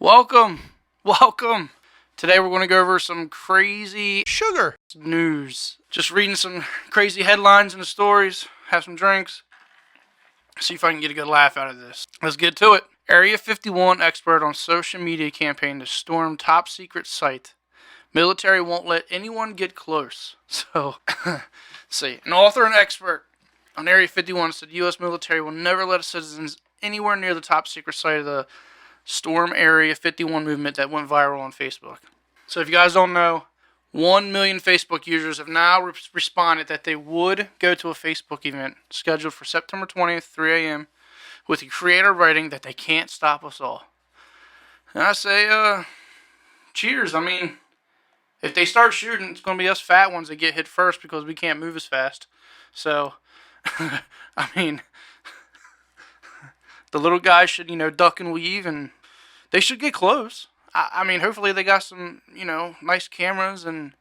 Welcome. Today we're going to go over some crazy Sugar news. Just reading some crazy headlines and the stories, have some drinks, see if I can get a good laugh out of this. Let's get to it. Area 51 expert on social media campaign to storm top secret site. Military won't let anyone get close. So, see, an author and expert on Area 51 said U.S. military will never let citizens anywhere near the top secret site of the Storm Area 51 movement that went viral on Facebook. So if you guys don't know, 1 million Facebook users have now responded that they would go to a Facebook event scheduled for September 20th, 3 a.m. with the creator writing that they can't stop us all. And I say, cheers. I mean, if they start shooting, it's going to be us fat ones that get hit first because we can't move as fast. So, I mean, the little guys should, duck and weave, and they should get close. I mean, hopefully they got some, nice cameras, and,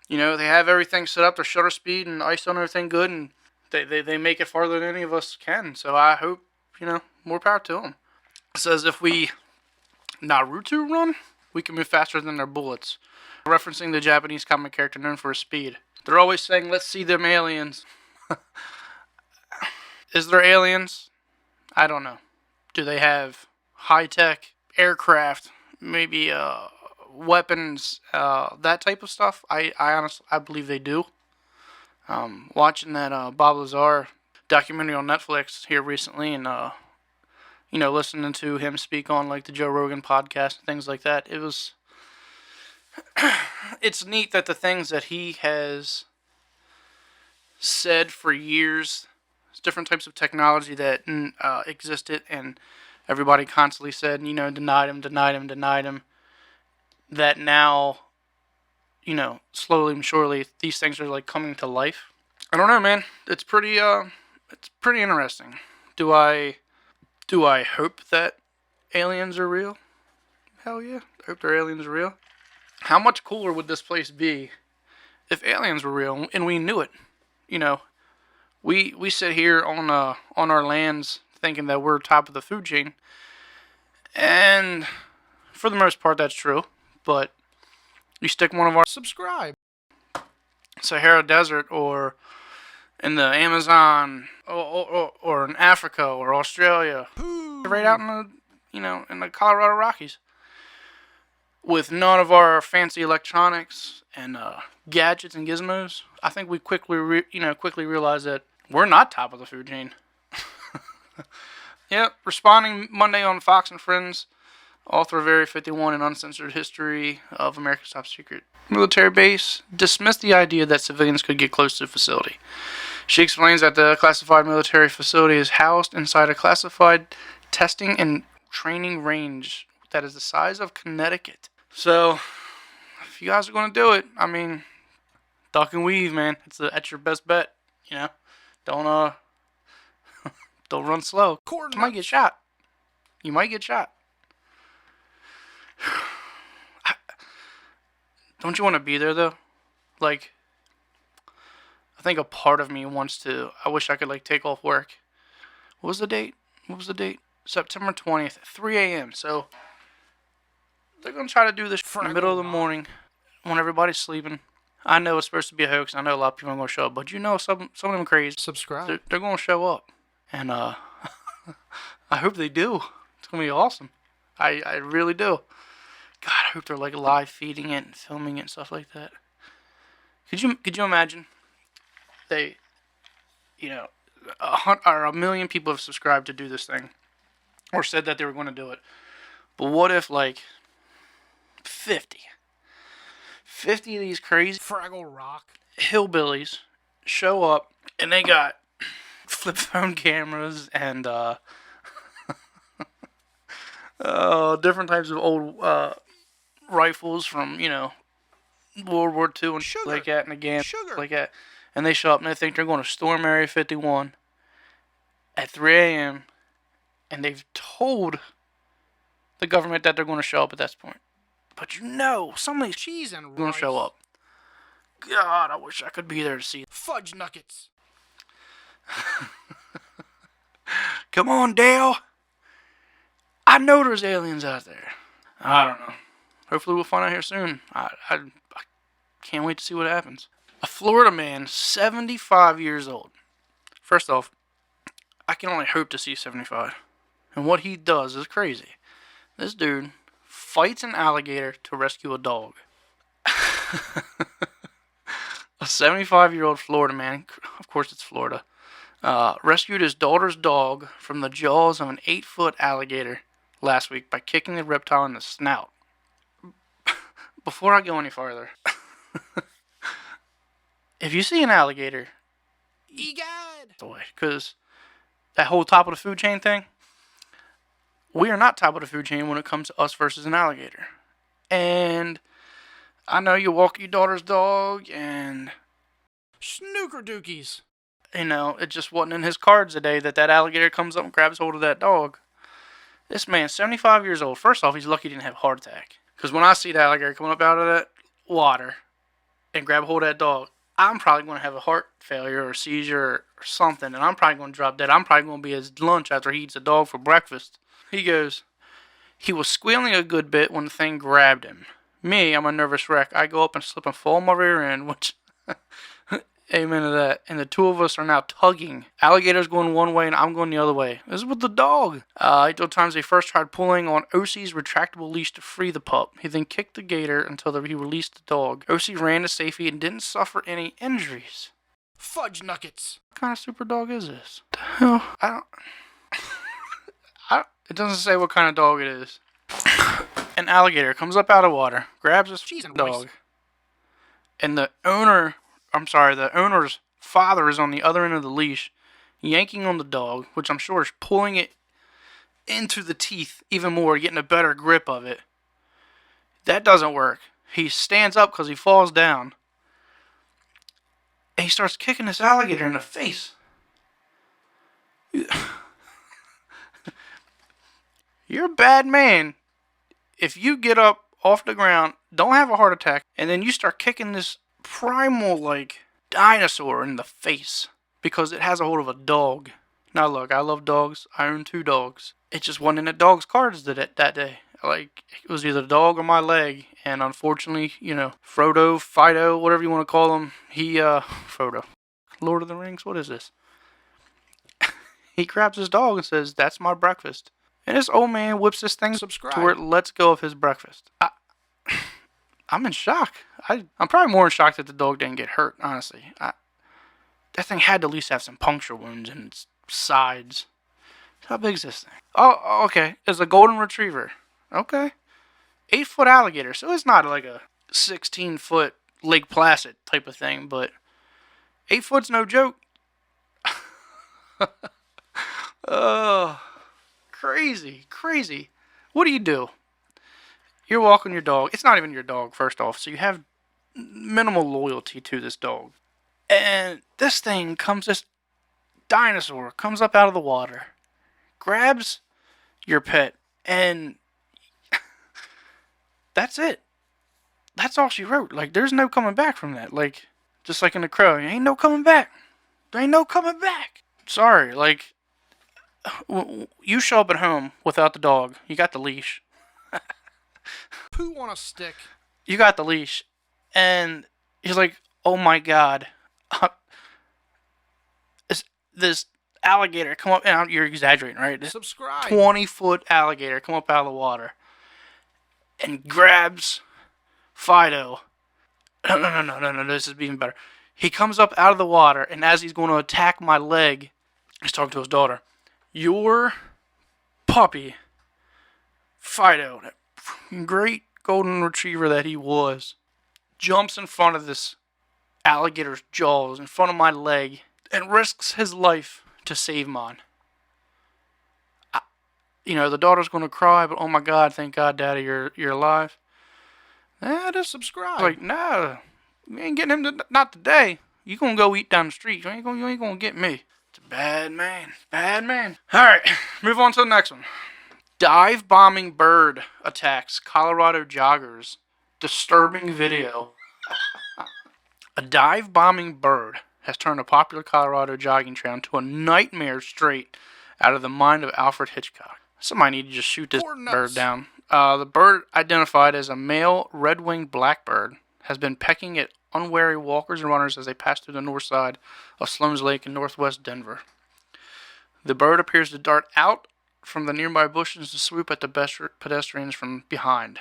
they have everything set up, their shutter speed and ISO and everything good, and they make it farther than any of us can. So I hope, more power to them. It says if we Naruto run, we can move faster than their bullets. Referencing the Japanese comic character known for his speed. They're always saying, let's see them aliens. Is there aliens? I don't know. Do they have high-tech aircraft, maybe weapons, that type of stuff? I honestly believe they do. Watching that Bob Lazar documentary on Netflix here recently, and listening to him speak on like the Joe Rogan podcast and things like that, it was it's neat that the things that he has said for years, different types of technology that existed, and everybody constantly said, denied him, that now, slowly and surely, these things are like coming to life. I don't know, man. It's pretty interesting. Do I hope that aliens are real? Hell yeah. I hope their aliens are real. How much cooler would this place be if aliens were real and we knew it? We sit here on our lands thinking that we're top of the food chain, and for the most part that's true. But you stick one of our Sahara Desert, or in the Amazon, or in Africa or Australia, right out in the in the Colorado Rockies, with none of our fancy electronics and gadgets and gizmos, I think we quickly realize that we're not top of the food chain. Yep, responding Monday on Fox and Friends, author of Area 51 and Uncensored History of America's Top Secret Military Base dismissed the idea that civilians could get close to the facility. She explains that the classified military facility is housed inside a classified testing and training range that is the size of Connecticut. So, if you guys are going to do it, I mean, duck and weave, man. That's your best bet, Don't run slow. You might get shot. Don't you want to be there, though? Like, I think a part of me wants to. I wish I could, take off work. What was the date? September 20th, 3 a.m. So, they're going to try to do this in the middle of the morning when everybody's sleeping. I know it's supposed to be a hoax. I know a lot of people are going to show up. But some of them crazy. Subscribe. They're going to show up. And I hope they do. It's going to be awesome. I really do. God, I hope they're live feeding it and filming it and stuff like that. Could you imagine? They, a million people have subscribed to do this thing, or said that they were going to do it. But what if 50 of these crazy Fraggle Rock hillbillies show up and they got flip phone cameras and different types of old rifles from World War II and Sugar. like that, and again Sugar. like that, and they show up and they think they're going to storm Area 51 at 3 a.m. and they've told the government that they're going to show up at that point. But some of these cheese and rice going to show up. God, I wish I could be there to see. Fudge nuggets. Come on, Dale. I know there's aliens out there. I don't know. Hopefully we'll find out here soon. I can't wait to see what happens. A Florida man, 75 years old. First off, I can only hope to see 75. And what he does is crazy. This dude fights an alligator to rescue a dog. A 75-year-old Florida man, of course it's Florida, rescued his daughter's dog from the jaws of an 8-foot alligator last week by kicking the reptile in the snout. Before I go any farther, if you see an alligator, egad, because that whole top of the food chain thing, we are not top of the food chain when it comes to us versus an alligator. And I know you walk your daughter's dog and snooker dookies. You know, it just wasn't in his cards today that alligator comes up and grabs hold of that dog. This man's 75 years old. First off, he's lucky he didn't have a heart attack. Because when I see the alligator coming up out of that water and grab hold of that dog, I'm probably going to have a heart failure or a seizure or something. And I'm probably going to drop dead. I'm probably going to be his lunch after he eats a dog for breakfast. He goes, he was squealing a good bit when the thing grabbed him. Me, I'm a nervous wreck. I go up and slip and fall on my rear end, which, amen to that. And the two of us are now tugging. Alligator's going one way and I'm going the other way. This is with the dog. He told times they first tried pulling on OC's retractable leash to free the pup. He then kicked the gator until he released the dog. OC ran to safety and didn't suffer any injuries. Fudge nuggets. What kind of super dog is this? The hell? I don't... It doesn't say what kind of dog it is. An alligator comes up out of water, grabs his dog, and the owner's father is on the other end of the leash, yanking on the dog, which I'm sure is pulling it into the teeth even more, getting a better grip of it. That doesn't work. He stands up because he falls down, and he starts kicking this alligator in the face. You're a bad man if you get up off the ground, don't have a heart attack, and then you start kicking this primal, dinosaur in the face because it has a hold of a dog. Now look, I love dogs. I own 2 dogs. It just wasn't in the dog's cards that day. It was either the dog or my leg, and unfortunately, Frodo, Fido, whatever you want to call him, Frodo. Lord of the Rings, what is this? He grabs his dog and says, "That's my breakfast." And this old man whips this thing to where it lets go of his breakfast. I'm in shock. I'm probably more in shock that the dog didn't get hurt, honestly. That thing had to at least have some puncture wounds in its sides. How big is this thing? Oh, okay. It's a golden retriever. Okay. 8-foot alligator. So it's not like a 16-foot Lake Placid type of thing, but 8 foot's no joke. Oh. Crazy. What do? You're walking your dog. It's not even your dog, first off, so you have minimal loyalty to this dog. And this dinosaur comes up out of the water, grabs your pet, and that's it. That's all she wrote. There's no coming back from that. Just like in The Crow, ain't no coming back. There ain't no coming back. Sorry, you show up at home without the dog. You got the leash. Poo on a stick. You got the leash. And he's like, oh my God. This alligator come up. And you're exaggerating, right? This 20-foot alligator come up out of the water. And grabs Fido. No. This is even better. He comes up out of the water. And as he's going to attack my leg, he's talking to his daughter. Your puppy, Fido, that great golden retriever that he was, jumps in front of this alligator's jaws, in front of my leg, and risks his life to save mine. The daughter's going to cry, but oh my God, thank God, Daddy, you're alive. Just subscribe. No, you ain't getting him, not today. You going to go eat down the street. You ain't going to get me. It's a bad man. Alright, move on to the next one. Dive bombing bird attacks Colorado joggers. Disturbing video. A dive bombing bird has turned a popular Colorado jogging trail into a nightmare straight out of the mind of Alfred Hitchcock. Somebody need to just shoot this bird down. The bird, identified as a male red-winged blackbird, has been pecking at unwary walkers and runners as they pass through the north side of Sloan's Lake in northwest Denver. The bird appears to dart out from the nearby bushes to swoop at the pedestrians from behind.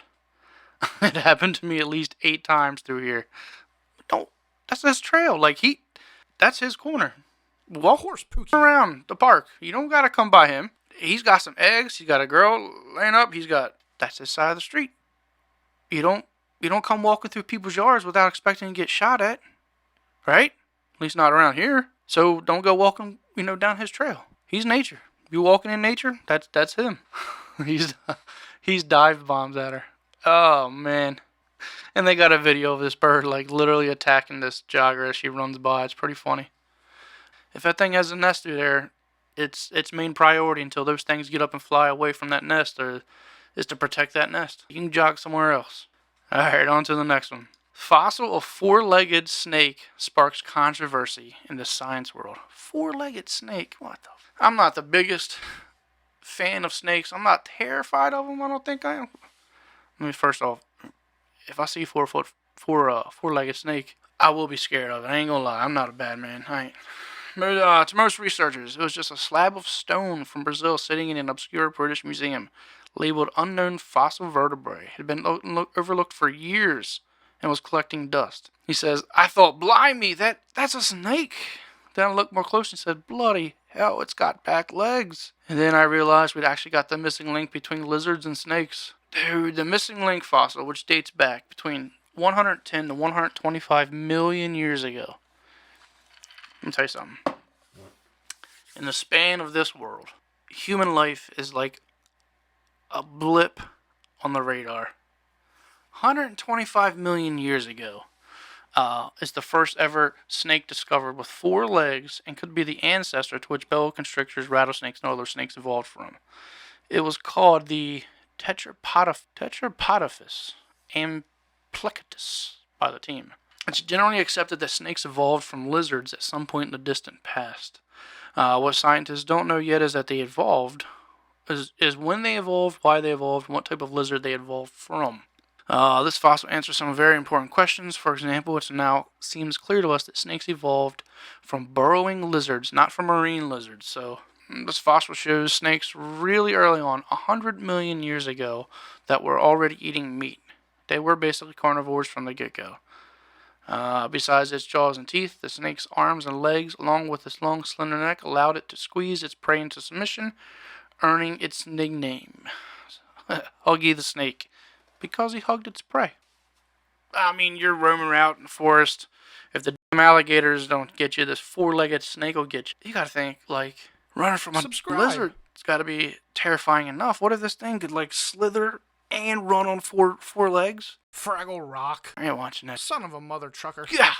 It happened to me at least 8 times through here. Don't. That's his trail. That's his corner. Walk around the park. You don't gotta come by him. He's got some eggs. He's got a girl laying up. That's his side of the street. You don't come walking through people's yards without expecting to get shot at, right? At least not around here. So don't go walking, down his trail. He's nature. You walking in nature? That's him. he's dive bombs at her. Oh man. And they got a video of this bird literally attacking this jogger as she runs by. It's pretty funny. If that thing has a nest through there, its main priority until those things get up and fly away from that nest is to protect that nest. You can jog somewhere else. Alright, on to the next one. Fossil of 4-legged snake sparks controversy in the science world. 4-legged snake? What the? I'm not the biggest fan of snakes. I'm not terrified of them. I don't think I am. First off, if I see a 4-legged snake, I will be scared of it. I ain't gonna lie. I'm not a bad man. I ain't. To most researchers, it was just a slab of stone from Brazil sitting in an obscure British museum, labeled unknown fossil vertebrae. It had been overlooked for years and was collecting dust. He says, I thought, blimey, that's a snake. Then I looked more closely and said, bloody hell, it's got back legs. And then I realized we'd actually got the missing link between lizards and snakes. Dude, the missing link fossil, which dates back between 110 to 125 million years ago. Let me tell you something. In the span of this world, human life is like a blip on the radar. 125 million years ago is the first ever snake discovered with 4 legs and could be the ancestor to which boa constrictors, rattlesnakes, and other snakes evolved from. It was called the Tetrapodophis amplicatus by the team. It's generally accepted that snakes evolved from lizards at some point in the distant past. What scientists don't know yet is that they evolved, is when they evolved, why they evolved, and what type of lizard they evolved from. This fossil answers some very important questions. For example, it now seems clear to us that snakes evolved from burrowing lizards, not from marine lizards. So this fossil shows snakes really early on, 100 million years ago, that were already eating meat. They were basically carnivores from the get-go. Besides its jaws and teeth, the snake's arms and legs, along with its long, slender neck, allowed it to squeeze its prey into submission, earning its nickname, Huggy the Snake, because he hugged its prey. I mean, you're roaming around in the forest. If the damn alligators don't get you, this 4-legged snake will get you. You gotta think, running from a lizard, it's gotta be terrifying enough. What if this thing could, slither and run on four legs? Fraggle Rock. I ain't watching that. Son of a mother trucker. Yeah.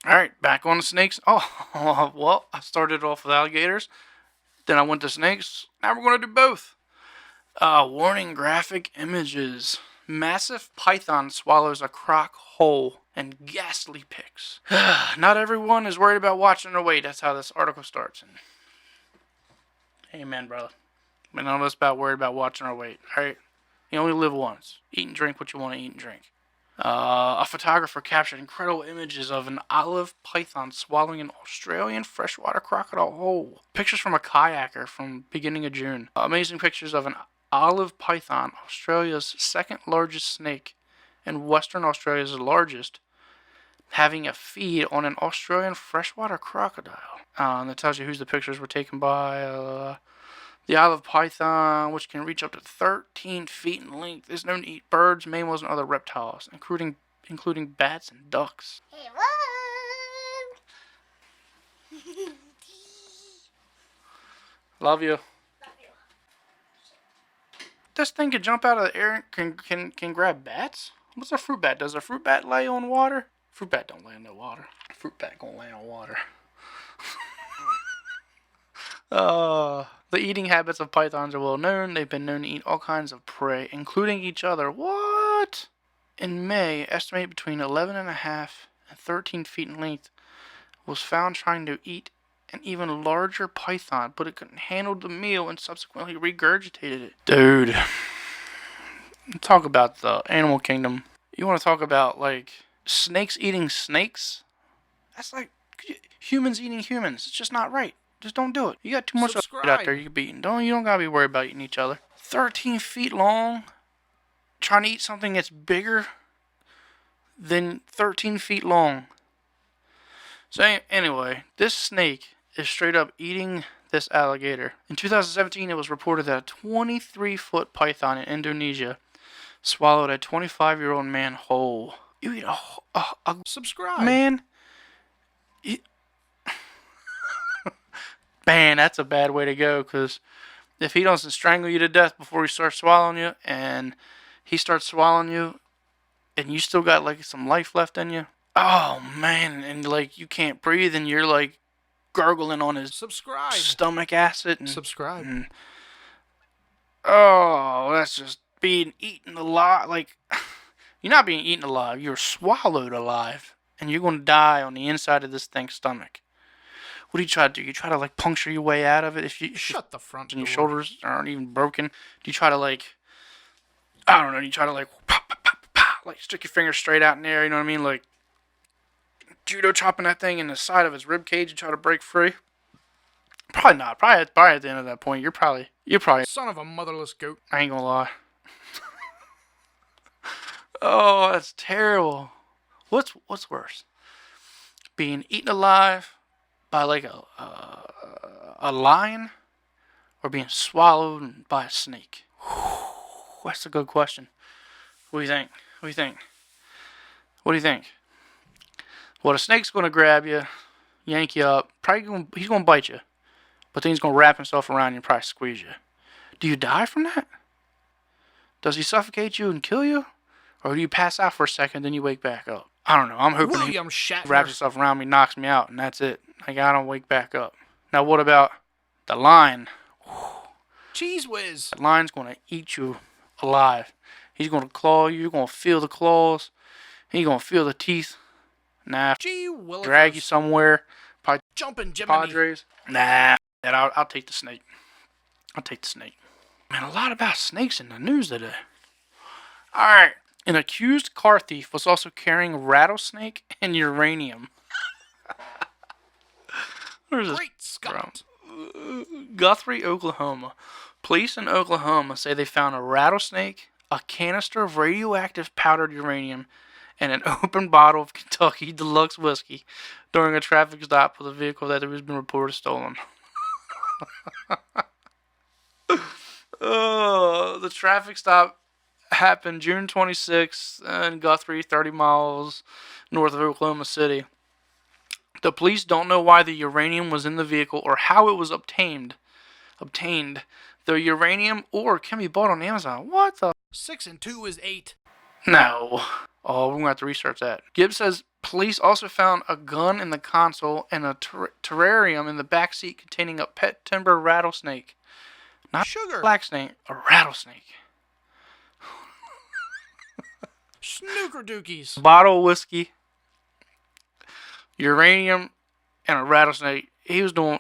Alright, back on the snakes. Oh, well, I started off with alligators. Then I went to snakes. Now we're going to do both. Warning graphic images. Massive python swallows a croc whole and ghastly pics. Not everyone is worried about watching their weight. That's how this article starts. Amen, brother. But none of us worried about watching our weight. Alright? You only live once. Eat and drink what you want to eat and drink. A photographer captured incredible images of an olive python swallowing an Australian freshwater crocodile whole. Pictures from a kayaker from beginning of June. Amazing pictures of an olive python, Australia's second largest snake, and Western Australia's largest, having a feed on an Australian freshwater crocodile. And it tells you who the pictures were taken by. The olive python, which can reach up to 13 feet in length, is known to eat birds, mammals, and other reptiles, including bats and ducks. Love you. This thing can jump out of the air and can grab bats? What's a fruit bat? Does a fruit bat lay on water? Fruit bat don't lay on no water. Fruit bat gonna lay on water. The eating habits of pythons are well known. They've been known to eat all kinds of prey, including each other. What? In May, estimated between 11.5 and 13 feet in length, was found trying to eat an even larger python, but it couldn't handle the meal and subsequently regurgitated it. Dude, Talk about the animal kingdom. You want to talk about like snakes eating snakes? That's like humans eating humans. It's just not right. Just don't do it. You got too much shit out there you could be eating. You don't gotta be worried about eating each other. 13 feet long, trying to eat something that's bigger than 13 feet long. So anyway, this snake is straight up eating this alligator. In 2017, it was reported that a 23-foot python in Indonesia swallowed a 25-year-old man whole. You eat a Subscribe. man? Man, that's a bad way to go, because if he doesn't strangle you to death before he starts swallowing you, and he starts swallowing you, and you still got like some life left in you, oh man, and like you can't breathe, and you're like gargling on his Subscribe. stomach acid. And, Subscribe. Oh, that's just being eaten alive. Like, you're not being eaten alive, you're swallowed alive, and you're going to die on the inside of this thing's stomach. What do you try to do? You try to like puncture your way out of it. If Shut the front door. And your shoulders aren't even broken. Do you try to like, I don't know, you try to like, pop, pop, pop, pop, like stick your finger straight out in there, you know what I mean? Like, judo chopping that thing in the side of his rib cage and try to break free? Probably not. Probably at the end of that point, you're probably Son of a motherless goat. I ain't gonna lie. Oh, that's terrible. What's worse? Being eaten alive by like a lion, or being swallowed by a snake? That's a good question. What do you think? What do you think? What do you think? Well, the snake's gonna grab you, yank you up. He's gonna bite you, but then he's gonna wrap himself around you and probably squeeze you. Do you die from that? Does he suffocate you and kill you? Or do you pass out for a second, then you wake back up? I don't know. I'm hoping William Shatner. he wraps himself around me, knocks me out, and that's it. Like, I don't wake back up. Now, what about the lion? Cheese whiz. The lion's going to eat you alive. He's going to claw you. You're going to feel the claws. He's going to feel the teeth. Nah. Gee willikers. Drag you somewhere. Probably Jumping Jiminy. Padres. Nah. I'll take the snake. I'll take the snake. Man, a lot about snakes in the news today. Alright. An accused car thief was also carrying rattlesnake and uranium. Where's this Great Scott. from? Guthrie, Oklahoma. Police in Oklahoma say they found a rattlesnake, a canister of radioactive powdered uranium, and an open bottle of Kentucky Deluxe whiskey during a traffic stop with a vehicle that has been reported stolen. The traffic stop happened June 26th in Guthrie, 30 miles north of Oklahoma City. The police don't know why the uranium was in the vehicle or how it was obtained. The uranium ore can be bought on Amazon. What the? 6 and 2 is 8. No. Oh, we're going to have to research that. Gibbs says police also found a gun in the console and a terrarium in the backseat containing a pet timber rattlesnake. Not Sugar. a black snake, a rattlesnake. Snooker dookies. Bottle of whiskey, uranium, and a rattlesnake. He was doing,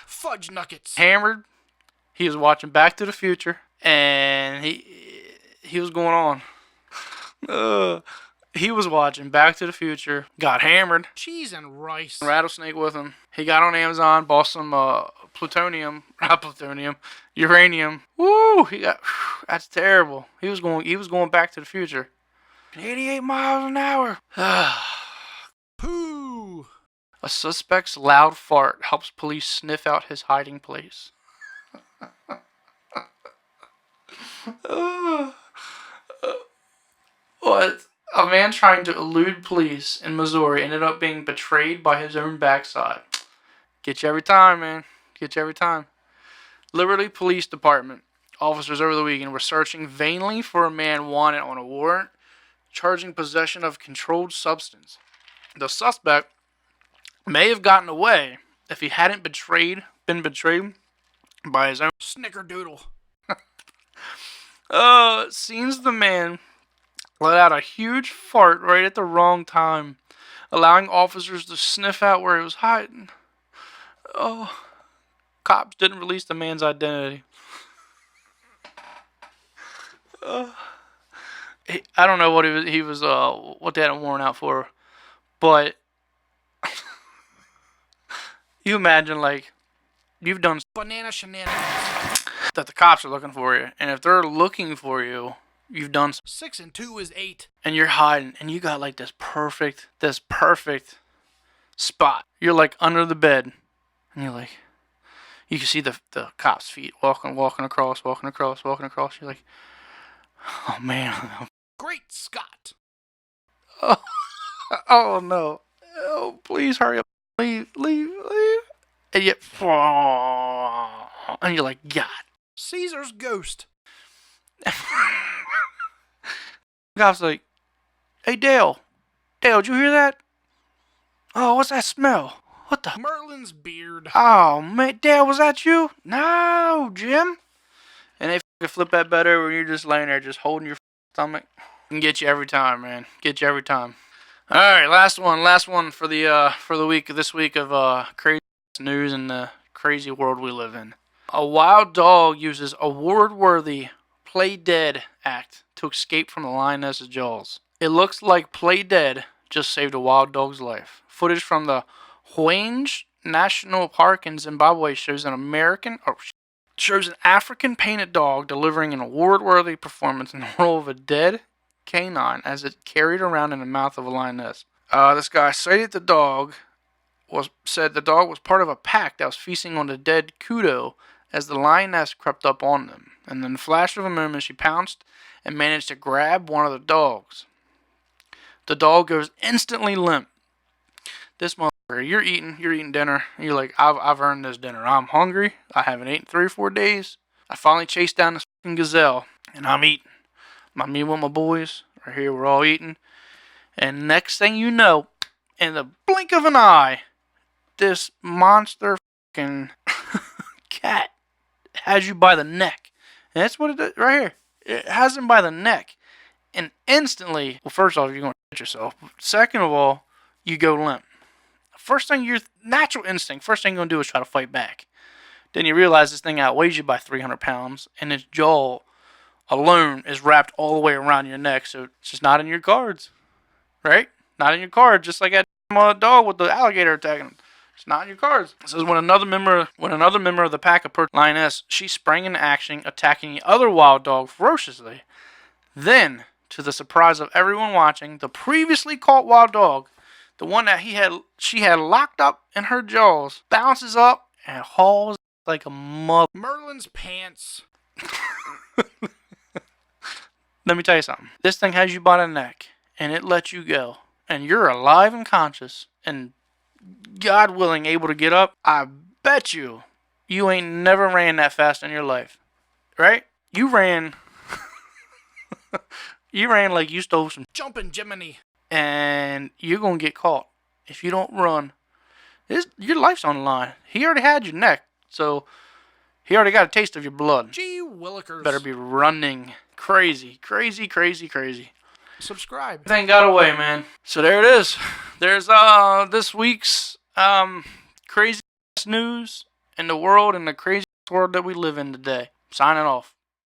Fudge nuggets. hammered. He was watching Back to the Future, and he was going on. He was watching Back to the Future, got hammered, Cheese and rice. rattlesnake with him. He got on Amazon, bought some uranium. Woo! That's terrible. He was going Back to the Future. 88 miles an hour. Pooh. A suspect's loud fart helps police sniff out his hiding place. What? A man trying to elude police in Missouri ended up being betrayed by his own backside. Get you every time, man. Get you every time. Liberty Police Department officers over the weekend were searching vainly for a man wanted on a warrant charging possession of controlled substance. The suspect may have gotten away if he hadn't been betrayed by his own Snickerdoodle. it seems the man let out a huge fart right at the wrong time, allowing officers to sniff out where he was hiding. Cops didn't release the man's identity. I don't know what he was what they had him worn out for, but you imagine like you've done Banana shenanigans. that the cops are looking for you, and if they're looking for you, you've done 6 and 2 is 8. and you're hiding, and you got like this perfect spot. You're like under the bed, and you're like, you can see the cop's feet walking across. You're like, oh man, Great Scott. oh no, oh please hurry up, leave, and yet, and you're like, God. Caesar's ghost. Cop's like, hey Dale, did you hear that? Oh, what's that smell? What the? Merlin's beard. Oh, man, Dale, was that you? No, Jim. And they fucking flip that bed over, and you're just laying there, just holding your stomach. And get you every time, man. Get you every time. All right, last one for the week. This week of crazy news in the crazy world we live in. A wild dog uses award-worthy Play Dead act to escape from the lioness's jaws. It looks like Play Dead just saved a wild dog's life. Footage from the Hwange National Park in Zimbabwe shows an African painted dog delivering an award-worthy performance in the role of a dead canine as it carried around in the mouth of a lioness. This guy said the dog was part of a pack that was feasting on the dead kudu as the lioness crept up on them. And in the flash of a moment, she pounced and managed to grab one of the dogs. The dog goes instantly limp. This motherfucker, you're eating dinner. And you're like, I've earned this dinner. I'm hungry. I haven't eaten 3 or 4 days. I finally chased down this fucking gazelle, and I'm eating. Me with my boys right here. We're all eating, and next thing you know, in the blink of an eye, this monster fucking cat has you by the neck. And that's what it does right here. It has him by the neck, and instantly, well, first off, you're gonna hit yourself. Second of all, you go limp. First thing, your natural instinct, first thing you're going to do is try to fight back. Then you realize this thing outweighs you by 300 pounds, and its jaw alone is wrapped all the way around your neck, so it's just not in your cards. Right? Not in your cards, just like that dog with the alligator attacking him. It's not in your cards. It says when another member of the pack approached lioness, she sprang into action, attacking the other wild dog ferociously. Then, to the surprise of everyone watching, the previously caught wild dog, the one that she had locked up in her jaws, bounces up and hauls like a mother. Merlin's pants. Let me tell you something. This thing has you by the neck, and it lets you go, and you're alive and conscious, and God willing, able to get up. I bet you ain't never ran that fast in your life, right? You ran like you stole some. Jumpin' Jiminy. And you're going to get caught. If you don't run, your life's on the line. He already had your neck, so he already got a taste of your blood. Gee willikers. Better be running crazy. Subscribe. Thing got away, man. So there it is. There's this week's crazy news in the world and the crazy world that we live in today. Signing off.